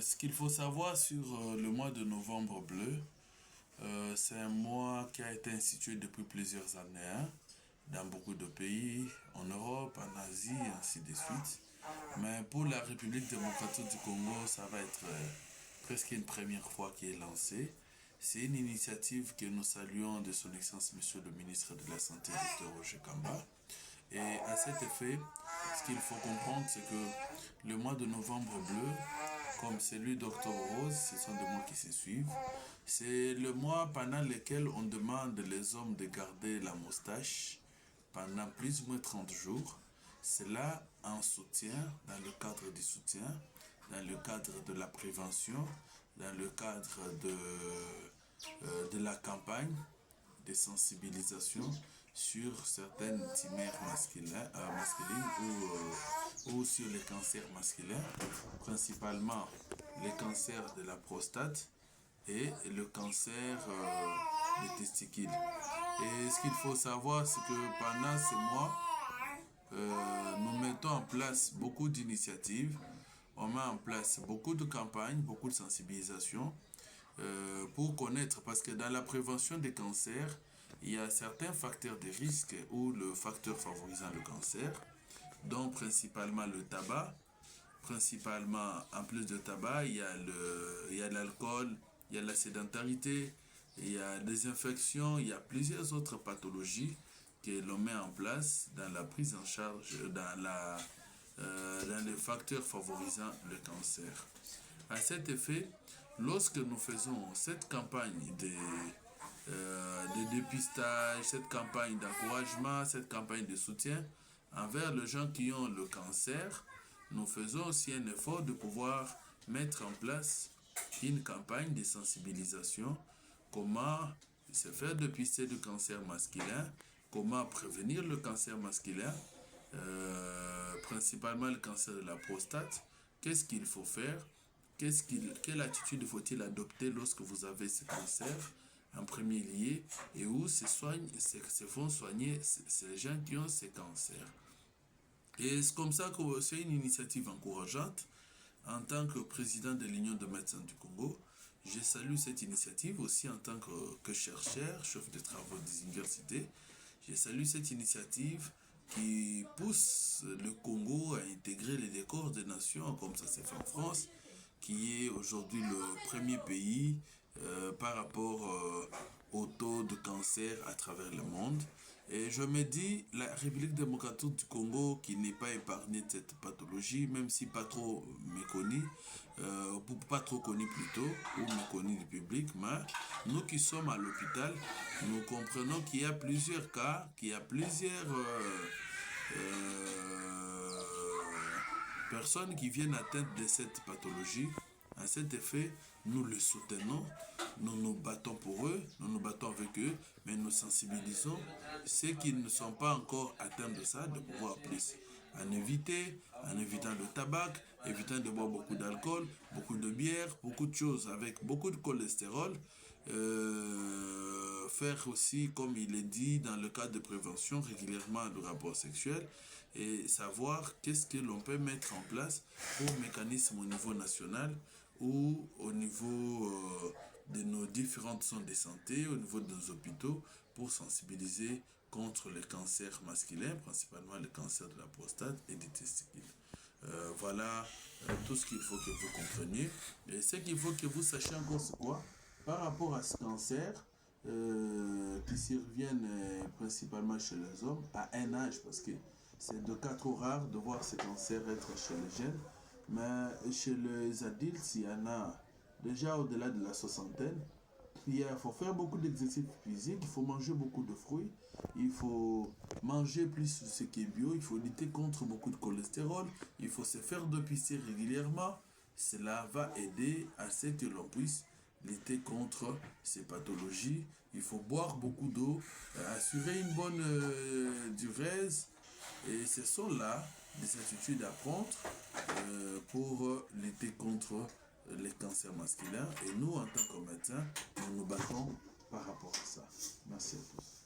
Ce qu'il faut savoir sur le mois de novembre bleu, c'est un mois qui a été institué depuis plusieurs années, hein, dans beaucoup de pays, en Europe, en Asie, et ainsi de suite. Mais pour la République démocratique du Congo, ça va être presque une première fois qui est lancée. C'est une initiative que nous saluons de son Excellence Monsieur le ministre de la Santé, Dr Roger Kamba. Et à cet effet, ce qu'il faut comprendre, c'est que le mois de novembre bleu, comme celui d'octobre rose, ce sont des mois qui se suivent. C'est le mois pendant lequel on demande les hommes de garder la moustache pendant plus ou moins 30 jours. Cela en soutien, dans le cadre du soutien, dans le cadre de la prévention, dans le cadre de la campagne de sensibilisation sur certaines tumeurs masculines ou sur les cancers masculins, principalement les cancers de la prostate et le cancer des testicules. Et ce qu'il faut savoir, c'est que pendant ces mois, nous mettons en place beaucoup d'initiatives, on met en place beaucoup de campagnes, beaucoup de sensibilisation pour connaître, parce que dans la prévention des cancers, il y a certains facteurs de risque ou le facteur favorisant le cancer, dont principalement le tabac. Principalement, en plus de tabac, il y a l'alcool, il y a la sédentarité, il y a des infections, il y a plusieurs autres pathologies que l'on met en place dans la prise en charge, dans les facteurs favorisant le cancer. À cet effet, lorsque nous faisons cette campagne de dépistage, cette campagne d'encouragement, cette campagne de soutien envers les gens qui ont le cancer, nous faisons aussi un effort de pouvoir mettre en place une campagne de sensibilisation, comment se faire dépister du cancer masculin, comment prévenir le cancer masculin, principalement le cancer de la prostate, qu'est-ce qu'il faut faire, quelle attitude faut-il adopter lorsque vous avez ce cancer en premier lieu, et où se font soigner ces gens qui ont ces cancers. Et c'est comme ça que c'est une initiative encourageante. En tant que président de l'Union de médecins du Congo, je salue cette initiative aussi en tant que chercheur, chef de travaux des universités. Je salue cette initiative qui pousse le Congo à intégrer les décors des nations, comme ça s'est fait en France, qui est aujourd'hui le premier pays par rapport au taux de cancer à travers le monde. Et je me dis, la République démocratique du Congo, qui n'est pas épargnée de cette pathologie, même si pas trop méconnue, pas trop connue plutôt, ou méconnue du public, mais nous qui sommes à l'hôpital, nous comprenons qu'il y a plusieurs cas, qu'il y a plusieurs personnes qui viennent atteintes de cette pathologie. À cet effet, nous le soutenons, nous nous battons pour eux, nous nous battons avec eux, mais nous sensibilisons ceux qui ne sont pas encore atteints de ça, de pouvoir plus en évitant le tabac, évitant de boire beaucoup d'alcool, beaucoup de bière, beaucoup de choses avec beaucoup de cholestérol. Faire aussi, comme il est dit, dans le cadre de prévention, régulièrement le rapport sexuel et savoir qu'est-ce que l'on peut mettre en place pour mécanisme au niveau national ou au niveau de nos différentes zones de santé, au niveau de nos hôpitaux, pour sensibiliser contre les cancers masculins, principalement le cancer de la prostate et des testicules. Voilà tout ce qu'il faut que vous compreniez. Et ce qu'il faut que vous sachiez encore, c'est quoi? Par rapport à ce cancer, qui surviennent principalement chez les hommes, à un âge, parce que c'est de cas trop rare de voir ce cancer être chez les jeunes, mais chez les adultes, il y en a déjà au-delà de la soixantaine. Il faut faire beaucoup d'exercices physiques, il faut manger beaucoup de fruits, il faut manger plus ce qui est bio, il faut lutter contre beaucoup de cholestérol, il faut se faire dépister régulièrement. Cela va aider à ce que l'on puisse lutter contre ces pathologies. Il faut boire beaucoup d'eau, assurer une bonne diurèse. Et ce sont là des attitudes à prendre pour lutter contre les cancers masculins. Et nous, en tant que médecins, nous nous battons par rapport à ça. Merci à tous.